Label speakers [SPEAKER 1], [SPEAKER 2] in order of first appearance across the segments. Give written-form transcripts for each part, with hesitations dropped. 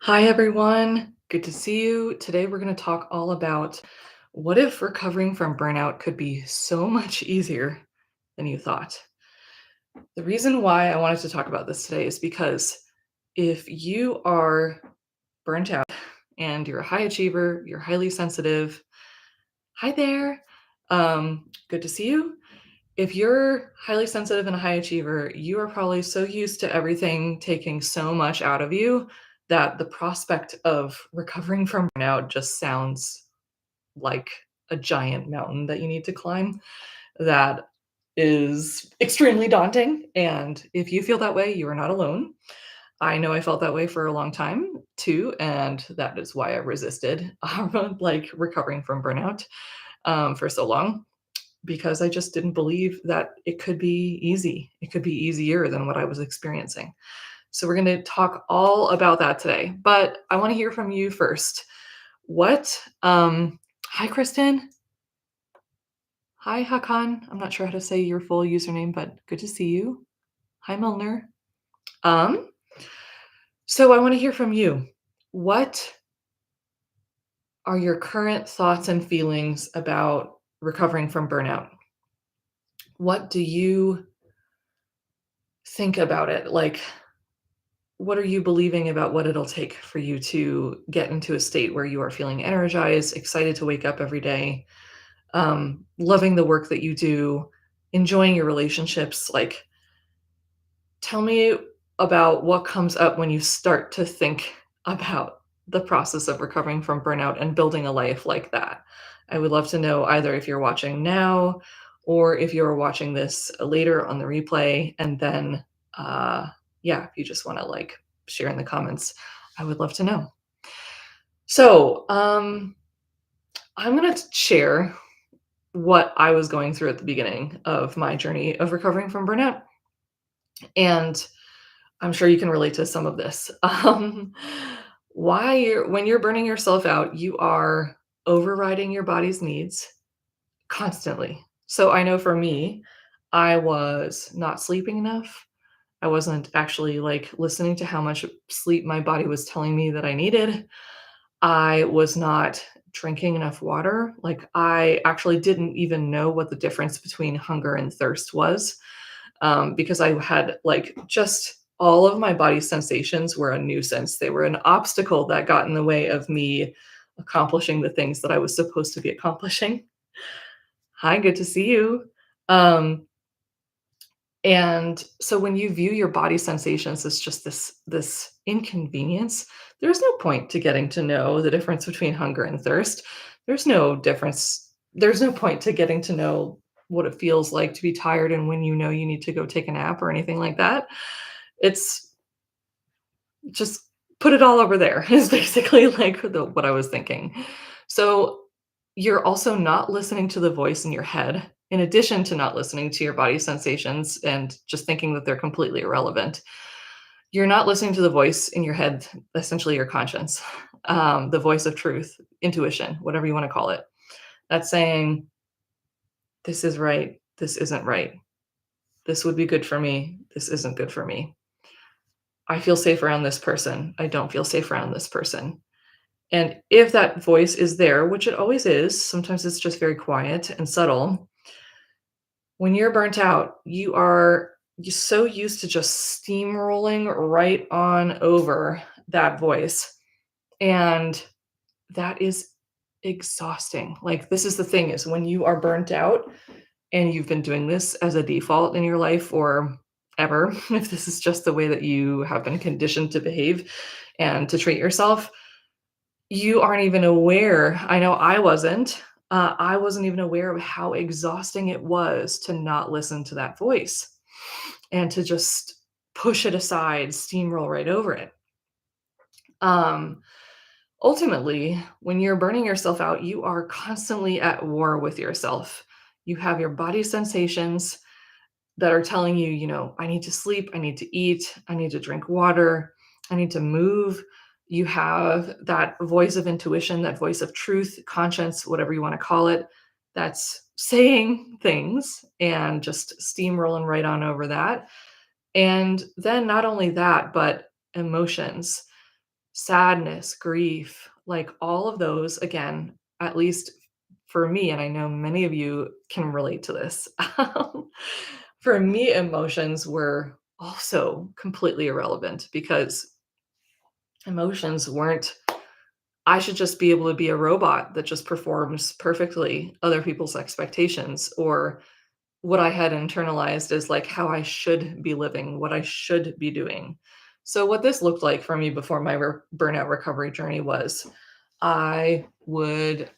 [SPEAKER 1] Hi, everyone. Good to see you. Today, we're going to talk all about what if recovering from burnout could be so much easier than you thought. The reason why I wanted to talk about this today is because if you are burnt out and you're a high achiever, you're highly sensitive, hi there. Good to see you. If you're highly sensitive and a high achiever, you are probably so used to everything taking so much out of you that the prospect of recovering from burnout just sounds like a giant mountain that you need to climb. That is extremely daunting. And if you feel that way, you are not alone. I know I felt that way for a long time too. And that is why I resisted like recovering from burnout for so long because I just didn't believe that it could be easy. It could be easier than what I was experiencing. So we're going to talk all about that today. But I want to hear from you first. What Hi Kristen. Hi Hakan. I'm not sure how to say your full username, but good to see you. Hi Milner. Um so I want to hear from you. What are your current thoughts and feelings about recovering from burnout? What do you think about it? Like, what are you believing about what it'll take for you to get into a state where you are feeling energized, excited to wake up every day, loving the work that you do, enjoying your relationships? Like, tell me about what comes up when you start to think about the process of recovering from burnout and building a life like that. I would love to know either if you're watching now or if you're watching this later on the replay. And then, yeah, if you just want to like share in the comments, I would love to know. So, I'm going to share what I was going through at the beginning of my journey of recovering from burnout. And I'm sure you can relate to some of this. When you're burning yourself out, you are overriding your body's needs constantly. So I know for me, I was not sleeping enough. I wasn't actually like listening to how much sleep my body was telling me that I needed. I was not drinking enough water. Like I actually didn't even know what the difference between hunger and thirst was because I had like just all of my body sensations were a nuisance. They were an obstacle that got in the way of me accomplishing the things that I was supposed to be accomplishing. Hi, good to see you. Um, and so when you view your body sensations as just this inconvenience, there's no point to getting to know the difference between hunger and thirst. There's no difference. There's no point to getting to know what it feels like to be tired and when you know you need to go take a nap or anything like that. It's just put it all over there is basically like what I was thinking. So you're also not listening to the voice in your head, in addition to not listening to your body sensations and just thinking that they're completely irrelevant. You're not listening to the voice in your head, essentially your conscience, the voice of truth, intuition, whatever you want to call it. That's saying, this is right, this isn't right. This would be good for me, this isn't good for me. I feel safe around this person, I don't feel safe around this person. And if that voice is there, which it always is, sometimes it's just very quiet and subtle. When you're burnt out, you're so used to just steamrolling right on over that voice. And that is exhausting. Like this is the thing is when you are burnt out and you've been doing this as a default in your life or ever, if this is just the way that you have been conditioned to behave and to treat yourself, you aren't even aware. I know I wasn't even aware of how exhausting it was to not listen to that voice and to just push it aside, steamroll right over it. Um, Ultimately, when you're burning yourself out, you are constantly at war with yourself. You have your body sensations that are telling you, I need to sleep, I need to eat, I need to drink water, I need to move. You have that voice of intuition, that voice of truth, conscience, whatever you want to call it, that's saying things and just steamrolling right on over that. And then not only that, but emotions. sadness, grief, like all of those, again, at least for me, and I know many of you can relate to this. For me, emotions were also completely irrelevant because emotions weren't, I should just be able to be a robot that just performs perfectly other people's expectations, or what I had internalized as like how I should be living, what I should be doing. So, what this looked like for me before my burnout recovery journey was I would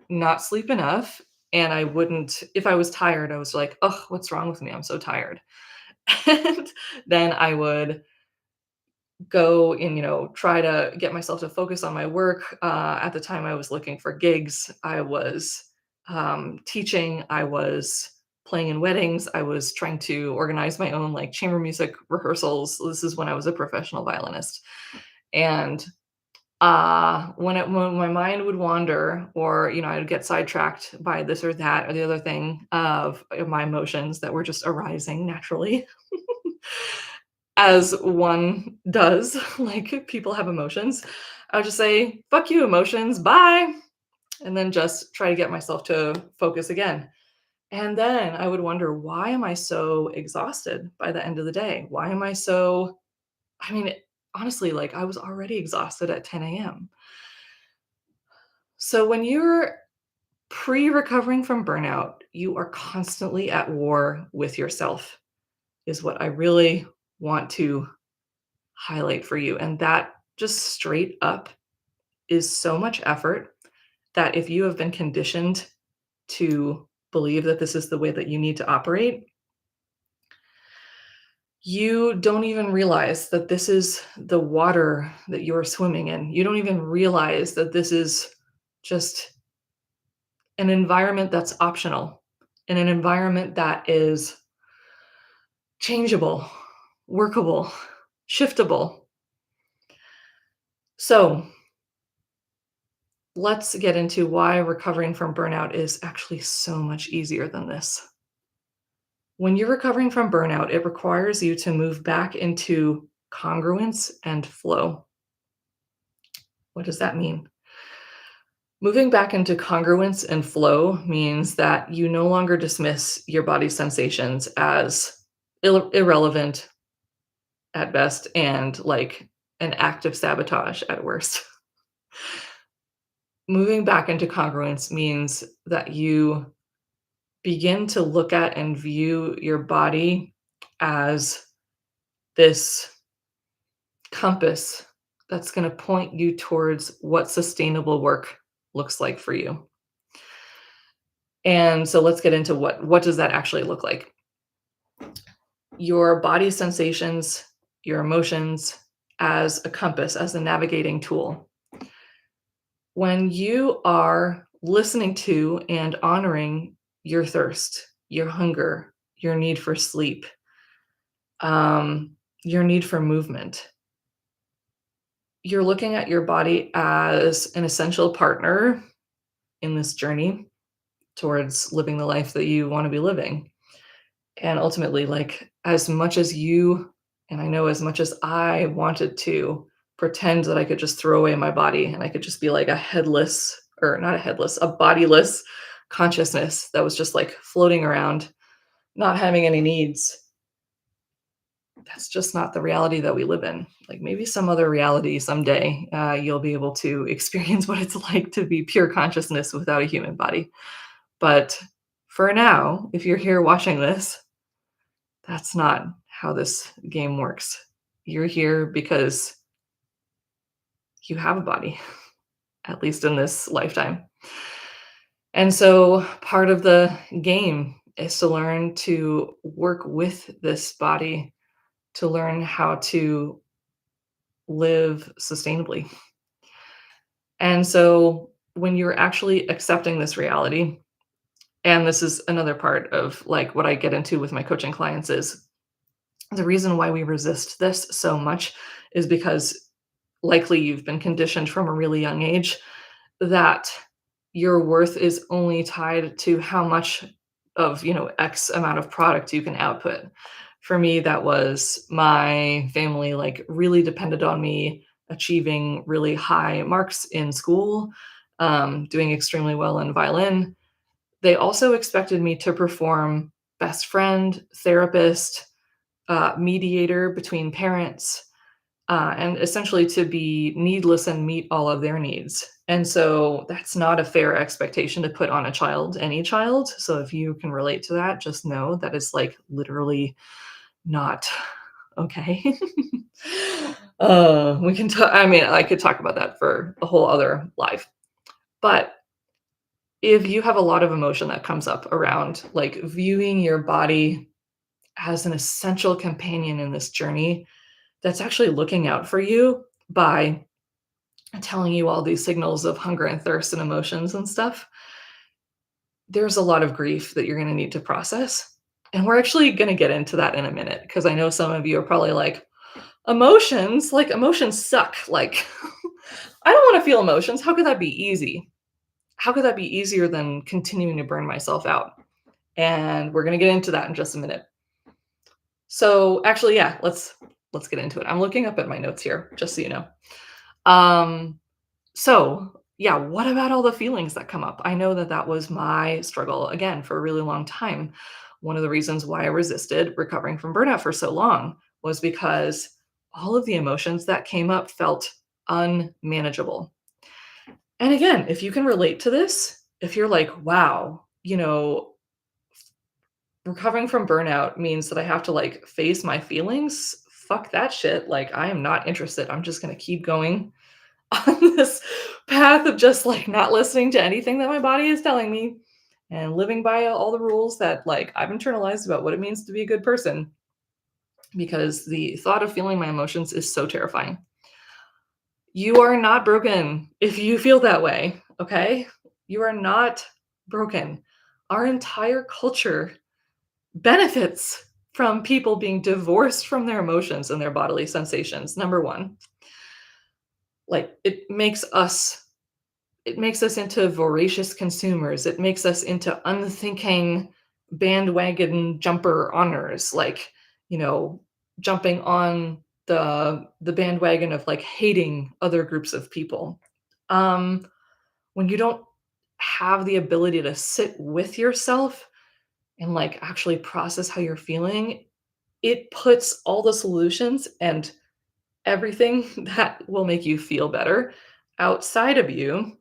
[SPEAKER 1] not sleep enough. And I wouldn't, if I was tired, I was like, oh, what's wrong with me? I'm so tired. And then I would go and, try to get myself to focus on my work. At the time, I was looking for gigs. I was teaching. I was playing in weddings. I was trying to organize my own like chamber music rehearsals. This is when I was a professional violinist. And when my mind would wander, or I'd get sidetracked by this or that or the other thing of my emotions that were just arising naturally, as one does, like, people have emotions. I would just say, "Fuck you, emotions, bye," and then just try to get myself to focus again. And then I would wonder, "Why am I so exhausted by the end of the day? Why am I so?" I mean, honestly, like, I was already exhausted at 10 a.m. So when you're pre-recovering from burnout, you are constantly at war with yourself, is what I really want to highlight for you, and that just straight up is so much effort that if you have been conditioned to believe that this is the way that you need to operate, you don't even realize that this is the water that you're swimming in. You don't even realize that this is just an environment that's optional, and an environment that is changeable, workable, shiftable. So, let's get into why recovering from burnout is actually so much easier than this. When you're recovering from burnout, it requires you to move back into congruence and flow. What does that mean? Moving back into congruence and flow means that you no longer dismiss your body's sensations as irrelevant at best and like an act of sabotage at worst. Moving back into congruence means that you begin to look at and view your body as this compass that's going to point you towards what sustainable work looks like for you. And so let's get into what does that actually look like? Your body sensations, your emotions as a compass, as a navigating tool. When you are listening to and honoring your thirst, your hunger, your need for sleep, your need for movement, you're looking at your body as an essential partner in this journey towards living the life that you want to be living. And ultimately, like, as much as you, and I know as much as I wanted to pretend that I could just throw away my body and I could just be like a headless, or not a headless, a bodiless consciousness that was just like floating around, not having any needs. That's just not the reality that we live in. Like, maybe some other reality someday, you'll be able to experience what it's like to be pure consciousness without a human body. But for now, if you're here watching this, that's not how this game works. You're here because you have a body, at least in this lifetime. And so part of the game is to learn to work with this body, to learn how to live sustainably. And so when you're actually accepting this reality, and this is another part of like what I get into with my coaching clients, is the reason why we resist this so much is because likely you've been conditioned from a really young age that your worth is only tied to how much of, X amount of product you can output. For me, that was my family like really depended on me achieving really high marks in school, doing extremely well in violin. They also expected me to perform best friend, therapist, mediator between parents, and essentially to be needless and meet all of their needs. And so that's not a fair expectation to put on a child, any child. So if you can relate to that, just know that it's like literally not okay. We can talk. I mean, I could talk about that for a whole other life. But if you have a lot of emotion that comes up around like viewing your body as an essential companion in this journey that's actually looking out for you by telling you all these signals of hunger and thirst and emotions and stuff, there's a lot of grief that you're going to need to process. And we're actually going to get into that in a minute because I know some of you are probably like, emotions, like emotions suck. Like, I don't want to feel emotions. How could that be easy? How could that be easier than continuing to burn myself out? And we're going to get into that in just a minute. So actually, yeah, let's get into it. I'm looking up at my notes here, just so you know. Um, so yeah, what about all the feelings that come up? I know that that was my struggle again for a really long time. One of the reasons why I resisted recovering from burnout for so long was because all of the emotions that came up felt unmanageable. And again, if you can relate to this, if you're like, wow, recovering from burnout means that I have to like face my feelings. Fuck that shit. Like, I am not interested. I'm just going to keep going on this path of just like not listening to anything that my body is telling me and living by all the rules that like I've internalized about what it means to be a good person because the thought of feeling my emotions is so terrifying. You are not broken if you feel that way, okay? You are not broken. Our entire culture benefits from people being divorced from their emotions and their bodily sensations. Number 1, like it makes us into voracious consumers. It makes us into unthinking bandwagon jumper honors, like, you know, jumping on the bandwagon of like hating other groups of people. Um, when you don't have the ability to sit with yourself and like actually process how you're feeling, it puts all the solutions and everything that will make you feel better outside of you,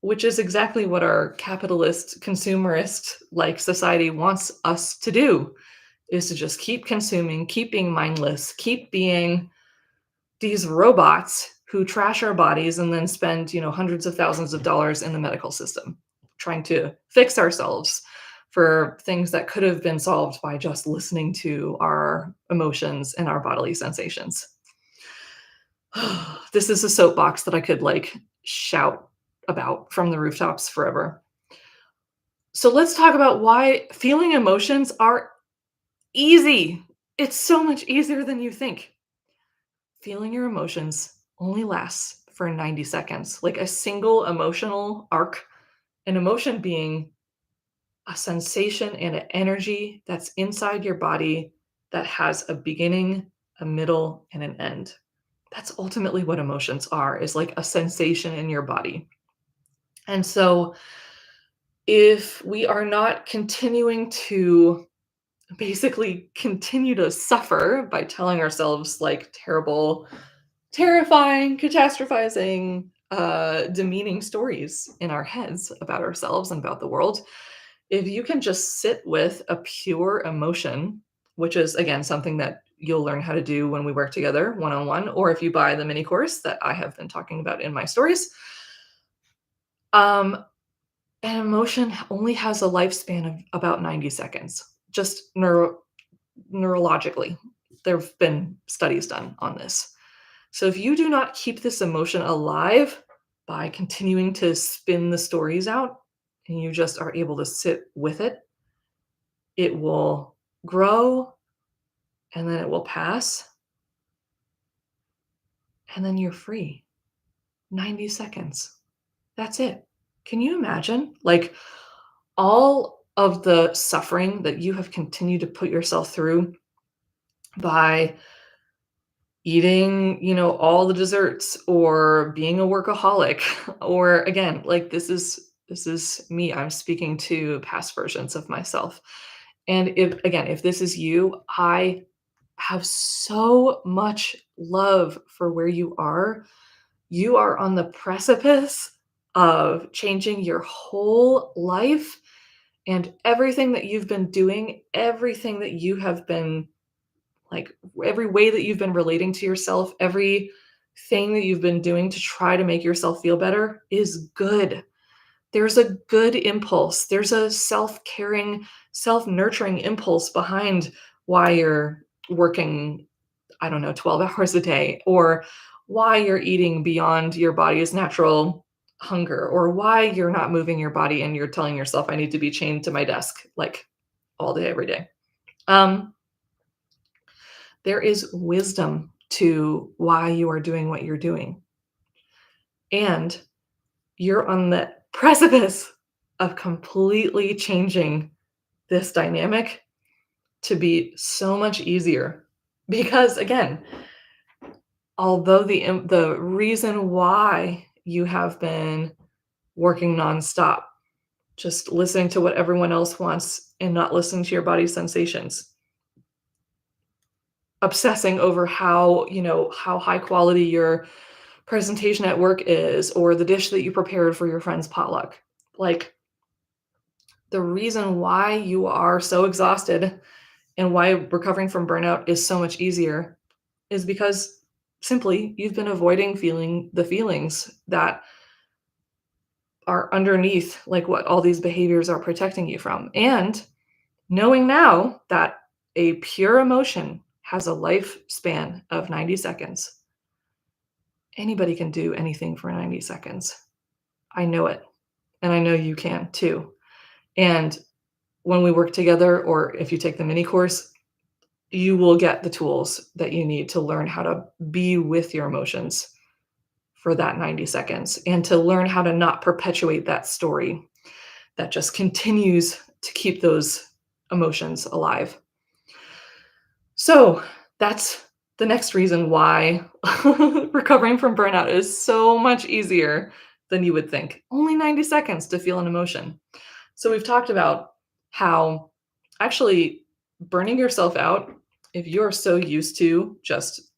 [SPEAKER 1] which is exactly what our capitalist, consumerist like society wants us to do, is to just keep consuming, keep being mindless, keep being these robots who trash our bodies and then spend, hundreds of thousands of dollars in the medical system trying to fix ourselves for things that could have been solved by just listening to our emotions and our bodily sensations. This is a soapbox that I could like shout about from the rooftops forever. So let's talk about why feeling emotions are easy. It's so much easier than you think. Feeling your emotions only lasts for 90 seconds, like a single emotional arc, an emotion being a sensation and an energy that's inside your body that has a beginning, a middle, and an end. That's ultimately what emotions are, is like a sensation in your body. And so if we are not continuing to basically continue to suffer by telling ourselves like terrible, terrifying, catastrophizing, demeaning stories in our heads about ourselves and about the world, if you can just sit with a pure emotion, which is again something that you'll learn how to do when we work together one on one, or if you buy the mini course that I have been talking about in my stories, um, an emotion only has a lifespan of about 90 seconds, just neurologically. There have been studies done on this. So if you do not keep this emotion alive by continuing to spin the stories out and you just are able to sit with it, it will grow and then it will pass and then you're free. 90 seconds. That's it. Can you imagine? Like all of the suffering that you have continued to put yourself through by eating, all the desserts or being a workaholic or again, like this is me. I'm speaking to past versions of myself. And if this is you, I have so much love for where you are. You are on the precipice of changing your whole life and everything that you've been doing, everything that you have been like every way that you've been relating to yourself, every thing that you've been doing to try to make yourself feel better is good. There's a good impulse. There's a self-caring, self-nurturing impulse behind why you're working, I don't know, 12 hours a day, or why you're eating beyond your body's natural hunger, or why you're not moving your body and you're telling yourself, I need to be chained to my desk like all day, every day. Um, there is wisdom to why you are doing what you're doing. And you're on the precipice of completely changing this dynamic to be so much easier. Because again, although the reason why you have been working nonstop, just listening to what everyone else wants and not listening to your body's sensations, obsessing over how high quality your presentation at work is or the dish that you prepared for your friend's potluck. Like the reason why you are so exhausted and why recovering from burnout is so much easier is because simply you've been avoiding feeling the feelings that are underneath like what all these behaviors are protecting you from. And knowing now that a pure emotion has a lifespan of 90 seconds. Anybody can do anything for 90 seconds. I know it. And I know you can too. And when we work together, or if you take the mini course, you will get the tools that you need to learn how to be with your emotions for that 90 seconds and to learn how to not perpetuate that story that just continues to keep those emotions alive. So that's the next reason why recovering from burnout is so much easier than you would think. Only 90 seconds to feel an emotion. So we've talked about how actually burning yourself out, if you're so used to just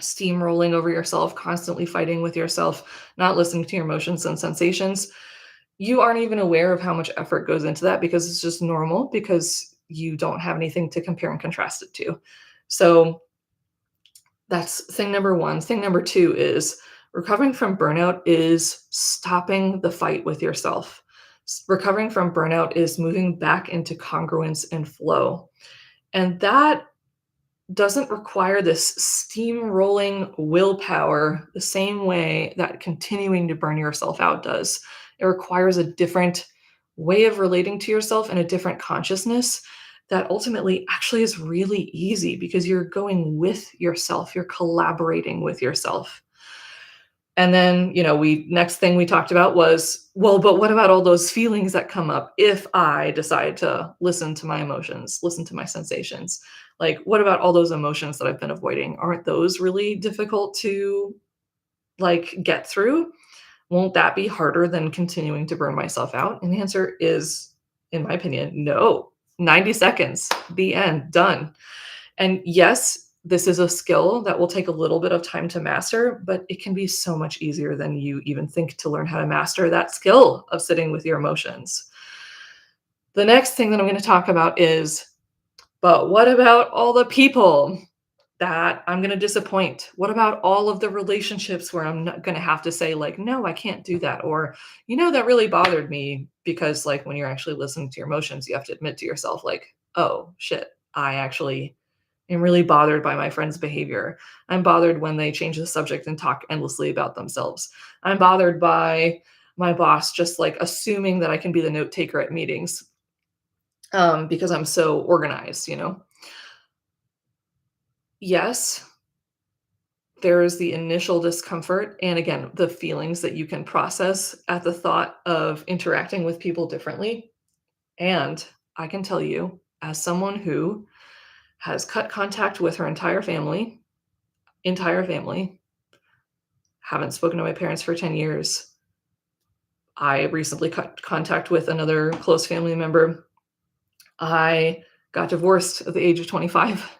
[SPEAKER 1] steamrolling over yourself, constantly fighting with yourself, not listening to your emotions and sensations, you aren't even aware of how much effort goes into that because it's just normal because you don't have anything to compare and contrast it to. So that's thing number one. Thing number two is recovering from burnout is stopping the fight with yourself. Recovering from burnout is moving back into congruence and flow. And that doesn't require this steamrolling willpower the same way that continuing to burn yourself out does. It requires a different way of relating to yourself and a different consciousness that ultimately actually is really easy because you're going with yourself, you're collaborating with yourself. And then, we next thing we talked about was, well, but what about all those feelings that come up if I decide to listen to my emotions, listen to my sensations? Like, what about all those emotions that I've been avoiding? Aren't those really difficult to like get through? Won't that be harder than continuing to burn myself out? And the answer is, in my opinion, no. 90 seconds, the end, done. And yes, this is a skill that will take a little bit of time to master, but it can be so much easier than you even think to learn how to master that skill of sitting with your emotions. The next thing that I'm going to talk about is, but what about all the people that I'm going to disappoint? What about all of the relationships where I'm not going to have to say, like, no, I can't do that? Or, that really bothered me because, like, when you're actually listening to your emotions, you have to admit to yourself, like, oh, shit, I actually am really bothered by my friend's behavior. I'm bothered when they change the subject and talk endlessly about themselves. I'm bothered by my boss just like assuming that I can be the note taker at meetings because I'm so organized. Yes, there is the initial discomfort. And again, the feelings that you can process at the thought of interacting with people differently. And I can tell you, as someone who has cut contact with her entire family entire family. Haven't spoken to my parents for 10 years. I recently cut contact with another close family member. I got divorced at the age of 25.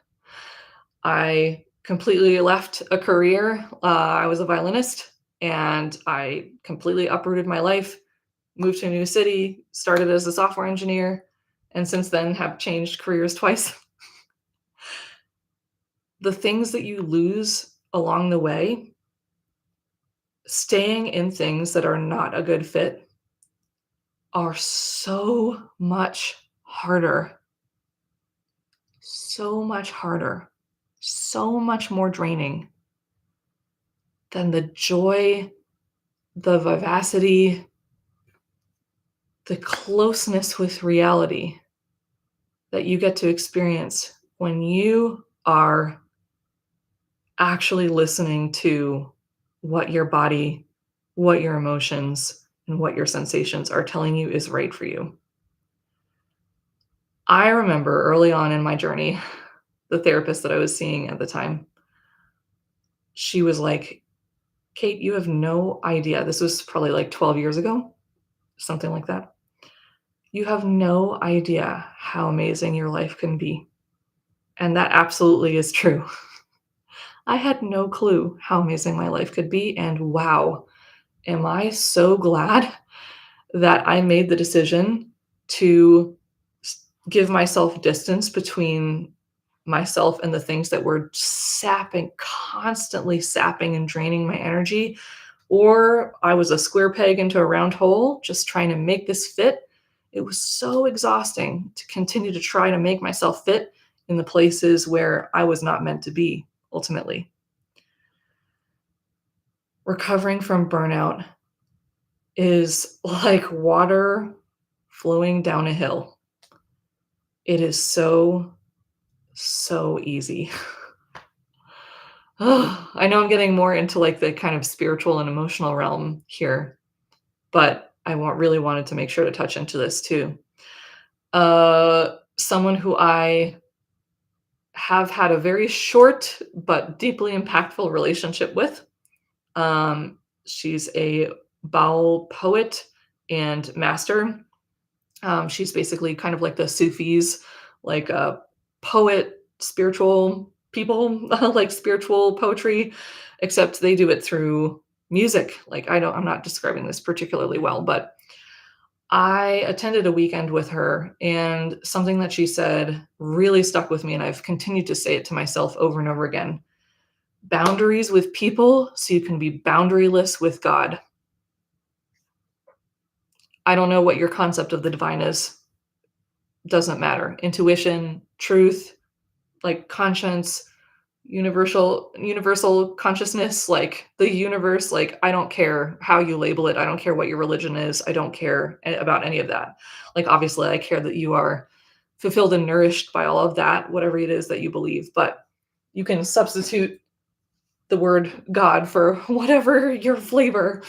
[SPEAKER 1] I completely left a career. I was a violinist and I completely uprooted my life, moved to a new city, started as a software engineer, and since then have changed careers twice. The things that you lose along the way, staying in things that are not a good fit, are so much harder, so much harder, so much more draining than the joy, the vivacity, the closeness with reality that you get to experience when you are actually listening to what your body, what your emotions, and what your sensations are telling you is right for you. I remember early on in my journey, the therapist that I was seeing at the time, she was like, Kate, you have no idea. This was probably like 12 years ago, something like that. You have no idea how amazing your life can be. And that absolutely is true. I had no clue how amazing my life could be. And wow, am I so glad that I made the decision to give myself distance between myself and the things that were sapping, constantly sapping and draining my energy. Or I was a square peg into a round hole, just trying to make this fit. It was so exhausting to continue to try to make myself fit in the places where I was not meant to be, ultimately. Recovering from burnout is like water flowing down a hill. It is so, so easy. I know I'm getting more into like the kind of spiritual and emotional realm here, but I really wanted to make sure to touch into this too. Someone who I have had a very short but deeply impactful relationship with. Um, she's a Baal poet and master. She's basically kind of like the Sufis, like a poet, spiritual people, like spiritual poetry, except they do it through music. Like I'm not describing this particularly well, but I attended a weekend with her, and something that she said really stuck with me, and I've continued to say it to myself over and over again. Boundaries with people so you can be boundaryless with God. I don't know what your concept of the divine is. Doesn't matter. Intuition, truth, like conscience, universal consciousness, like the universe, like I don't care how you label it. I don't care what your religion is. I don't care about any of that. Like obviously I care that you are fulfilled and nourished by all of that, whatever it is that you believe, but you can substitute the word God for whatever your flavor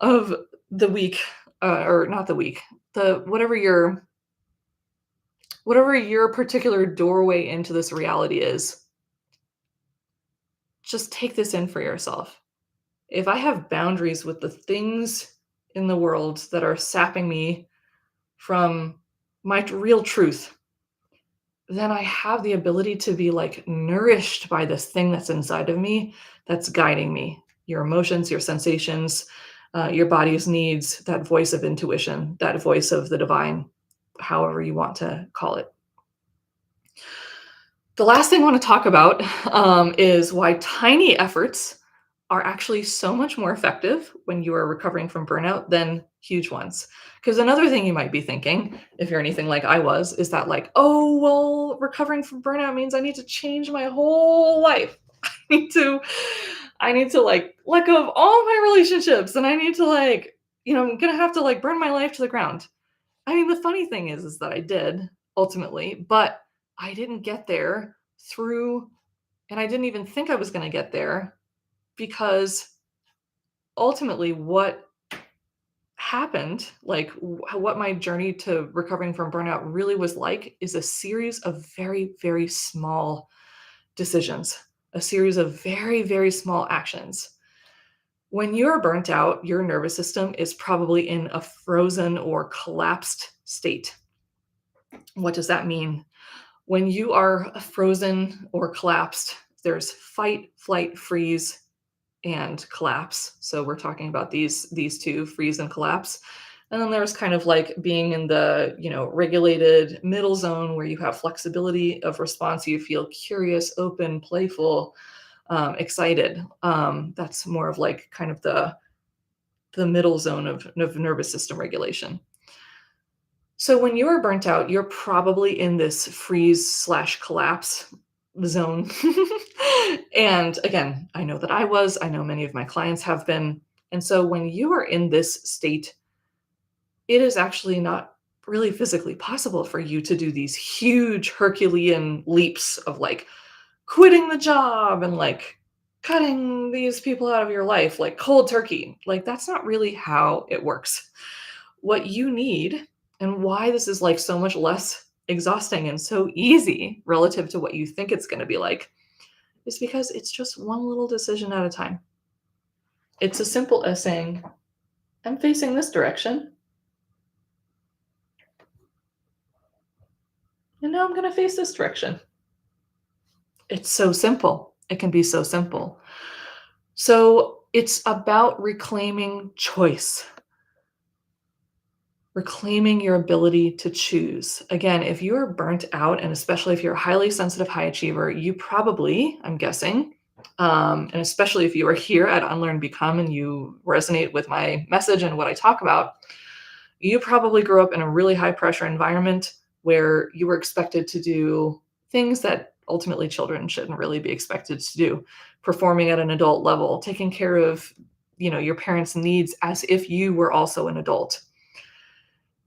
[SPEAKER 1] of the week, or not the week, the whatever your particular doorway into this reality is. Just take this in for yourself. If I have boundaries with the things in the world that are sapping me from my real truth, then I have the ability to be like nourished by this thing that's inside of me that's guiding me. Your emotions, your sensations, your body's needs, that voice of intuition, that voice of the divine, however you want to call it. The last thing I want to talk about is why tiny efforts are actually so much more effective when you are recovering from burnout than huge ones. Because another thing you might be thinking, if you're anything like I was, is that like, oh, well, recovering from burnout means I need to change my whole life. I need to, I need to like let go of all my relationships and I need to like, I'm gonna have to like burn my life to the ground. I mean, the funny thing is that I did ultimately, but I didn't get there through, and I didn't even think I was going to get there because ultimately what happened, like what my journey to recovering from burnout really was like, is a series of very, very small decisions, a series of very, very small actions. When you're burnt out, your nervous system is probably in a frozen or collapsed state. What does that mean? When you are frozen or collapsed, there's fight, flight, freeze, and collapse. So we're talking about these two, freeze and collapse. And then there's kind of like being in the, regulated middle zone where you have flexibility of response. You feel curious, open, playful, excited. That's more of like kind of the middle zone of nervous system regulation. So when you're burnt out, you're probably in this freeze slash collapse zone. And again, I know that I know many of my clients have been. And so when you are in this state, it is actually not really physically possible for you to do these huge Herculean leaps of like quitting the job and like cutting these people out of your life like cold turkey. Like that's not really how it works. What you need and why this is like so much less exhausting and so easy relative to what you think it's going to be like is because it's just one little decision at a time. It's as simple as saying, I'm facing this direction, and now I'm going to face this direction. It's so simple. It can be so simple. So it's about reclaiming choice, reclaiming your ability to choose. Again, if you're burnt out, and especially if you're a highly sensitive high achiever, you probably, I'm guessing, and especially if you are here at Unlearn Become and you resonate with my message and what I talk about, you probably grew up in a really high pressure environment where you were expected to do things that ultimately children shouldn't really be expected to do, performing at an adult level, taking care of, your parents' needs as if you were also an adult.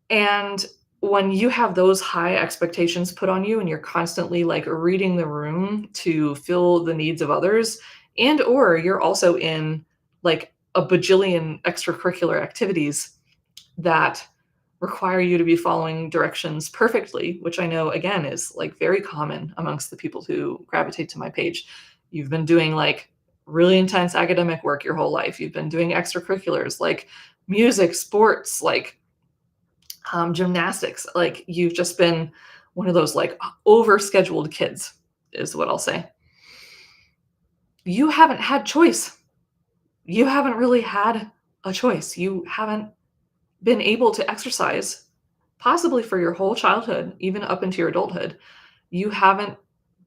[SPEAKER 1] And when you have those high expectations put on you and you're constantly like reading the room to fill the needs of others, and or you're also in like a bajillion extracurricular activities that require you to be following directions perfectly, which I know again is like very common amongst the people who gravitate to my page. You've been doing like really intense academic work your whole life. You've been doing extracurriculars like music, sports, like gymnastics. Like you've just been one of those like overscheduled kids, is what I'll say. You haven't had choice. You haven't really had a choice. You haven't been able to exercise, possibly for your whole childhood, even up into your adulthood. You haven't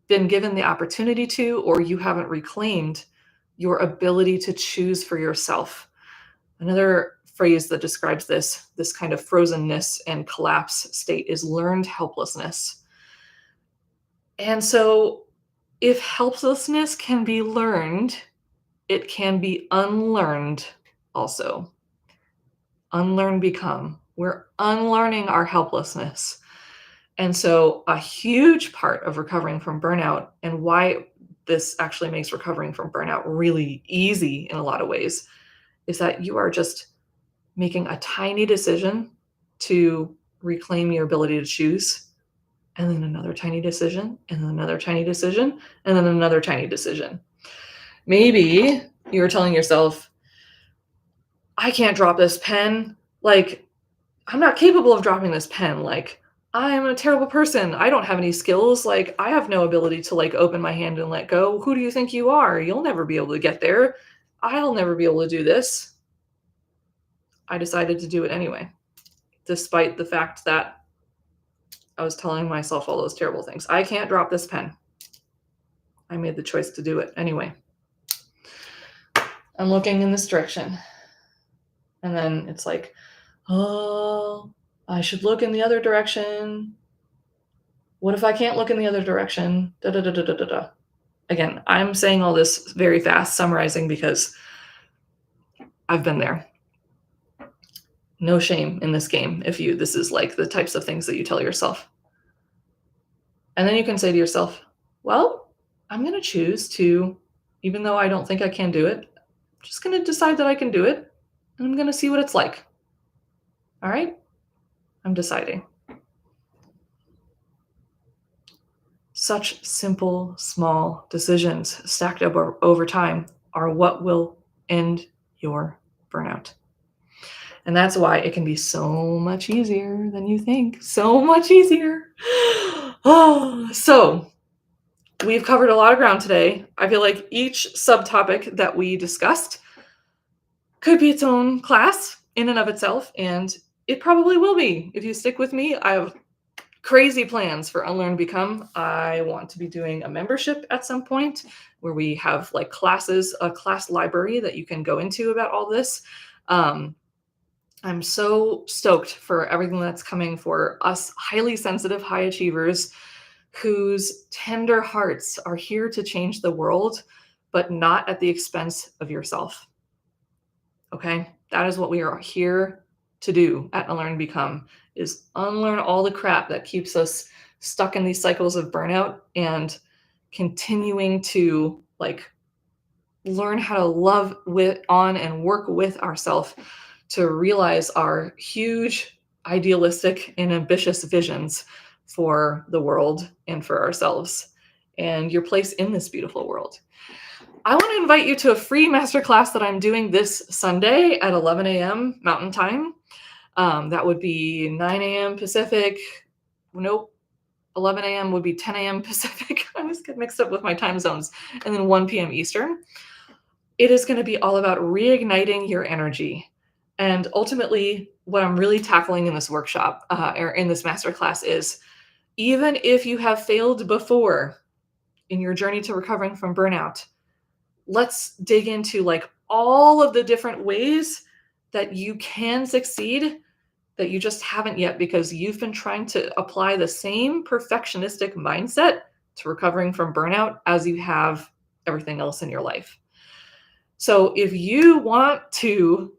[SPEAKER 1] been given the opportunity to, or you haven't reclaimed your ability to choose for yourself. Another phrase that describes this kind of frozenness and collapse state is learned helplessness. And so if helplessness can be learned, it can be unlearned also. Unlearn, become. We're unlearning our helplessness. And so a huge part of recovering from burnout and why this actually makes recovering from burnout really easy in a lot of ways is that you are just making a tiny decision to reclaim your ability to choose, and then another tiny decision, and then another tiny decision, and then another tiny decision. Maybe you're telling yourself, I can't drop this pen. Like, I'm not capable of dropping this pen. Like, I'm a terrible person. I don't have any skills. Like, I have no ability to like open my hand and let go. Who do you think you are? You'll never be able to get there. I'll never be able to do this. I decided to do it anyway, despite the fact that I was telling myself all those terrible things. I can't drop this pen. I made the choice to do it anyway. I'm looking in this direction. And then it's like, oh, I should look in the other direction. What if I can't look in the other direction? Da da da da da da da. Again, I'm saying all this very fast, summarizing because I've been there. No shame in this game if this is like the types of things that you tell yourself. And then you can say to yourself, well, I'm going to choose to, even though I don't think I can do it, I'm just going to decide that I can do it, and I'm going to see what it's like. All right? I'm deciding. Such simple, small decisions stacked up over time are what will end your burnout. And that's why it can be so much easier than you think. So much easier. Oh, so we've covered a lot of ground today. I feel like each subtopic that we discussed could be its own class in and of itself, and it probably will be. If you stick with me, I have crazy plans for Unlearn Become. I want to be doing a membership at some point where we have like classes, a class library that you can go into about all this. Um, I'm so stoked for everything that's coming for us highly sensitive high achievers whose tender hearts are here to change the world, but not at the expense of yourself. Okay? That is what we are here to do at Unlearn Become is unlearn all the crap that keeps us stuck in these cycles of burnout and continuing to like learn how to love with on and work with ourselves to realize our huge idealistic and ambitious visions for the world and for ourselves and your place in this beautiful world. I want to invite you to a free masterclass that I'm doing this Sunday at 11 a.m. Mountain Time. That would be 9 a.m. Pacific. Nope. 11 a.m. would be 10 a.m. Pacific. I always get mixed up with my time zones. And then 1 p.m. Eastern. It is going to be all about reigniting your energy. And ultimately, what I'm really tackling in this workshop or in this masterclass is even if you have failed before in your journey to recovering from burnout, let's dig into like all of the different ways that you can succeed that you just haven't yet because you've been trying to apply the same perfectionistic mindset to recovering from burnout as you have everything else in your life. So if you want to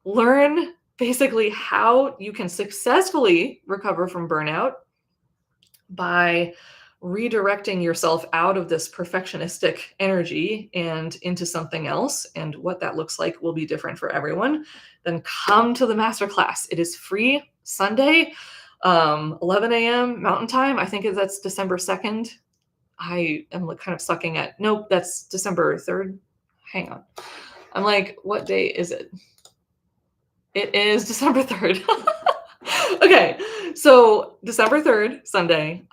[SPEAKER 1] learn basically how you can successfully recover from burnout by redirecting yourself out of this perfectionistic energy and into something else, and what that looks like will be different for everyone, then come to the masterclass. It is free Sunday, 11 a.m. Mountain Time. I think that's December 2nd. I am like kind of sucking at, nope, that's December 3rd. Hang on. I'm like, what day is it? It is December 3rd. Okay, so December 3rd, Sunday,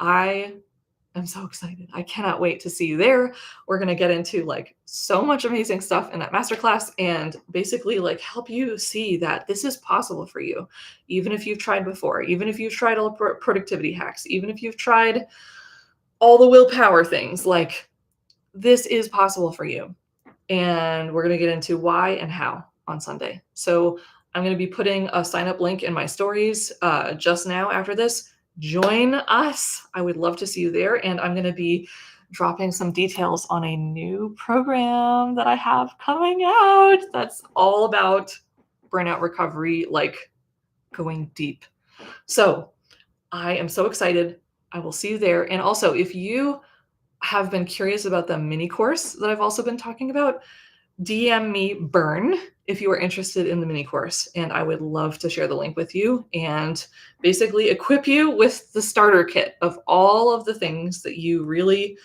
[SPEAKER 1] I'm so excited. I cannot wait to see you there. We're going to get into like so much amazing stuff in that masterclass and basically like help you see that this is possible for you. Even if you've tried before, even if you've tried all the productivity hacks, even if you've tried all the willpower things, like this is possible for you. And we're going to get into why and how on Sunday. So I'm going to be putting a sign up link in my stories just now after this. Join us. I would love to see you there. And I'm going to be dropping some details on a new program that I have coming out that's all about burnout recovery, like going deep. So I am so excited. I will see you there. And also, if you have been curious about the mini course that I've also been talking about, DM me Burn if you are interested in the mini course, and I would love to share the link with you and basically equip you with the starter kit of all of the things that you really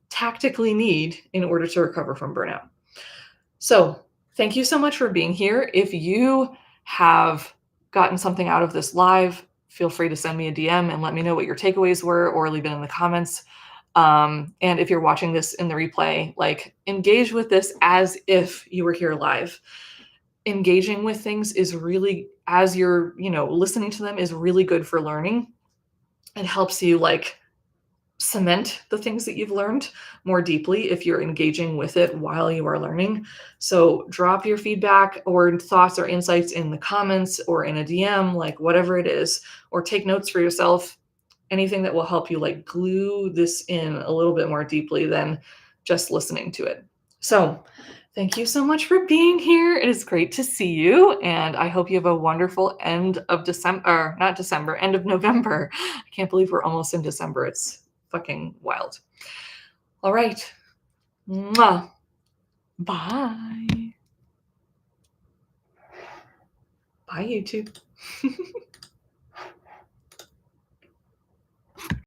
[SPEAKER 1] tactically need in order to recover from burnout. So thank you so much for being here. If you have gotten something out of this live, feel free to send me a DM and let me know what your takeaways were or leave it in the comments. And if you're watching this in the replay, like engage with this as if you were here live. Engaging with things is really, as you're, listening to them is really good for learning. It helps you like cement the things that you've learned more deeply if you're engaging with it while you are learning. So drop your feedback or thoughts or insights in the comments or in a DM, like whatever it is, or take notes for yourself. Anything that will help you like glue this in a little bit more deeply than just listening to it. So thank you so much for being here. It is great to see you. And I hope you have a wonderful end of December, or not December, end of November. I can't believe we're almost in December. It's fucking wild. All right. Mwah. Bye. Bye, YouTube.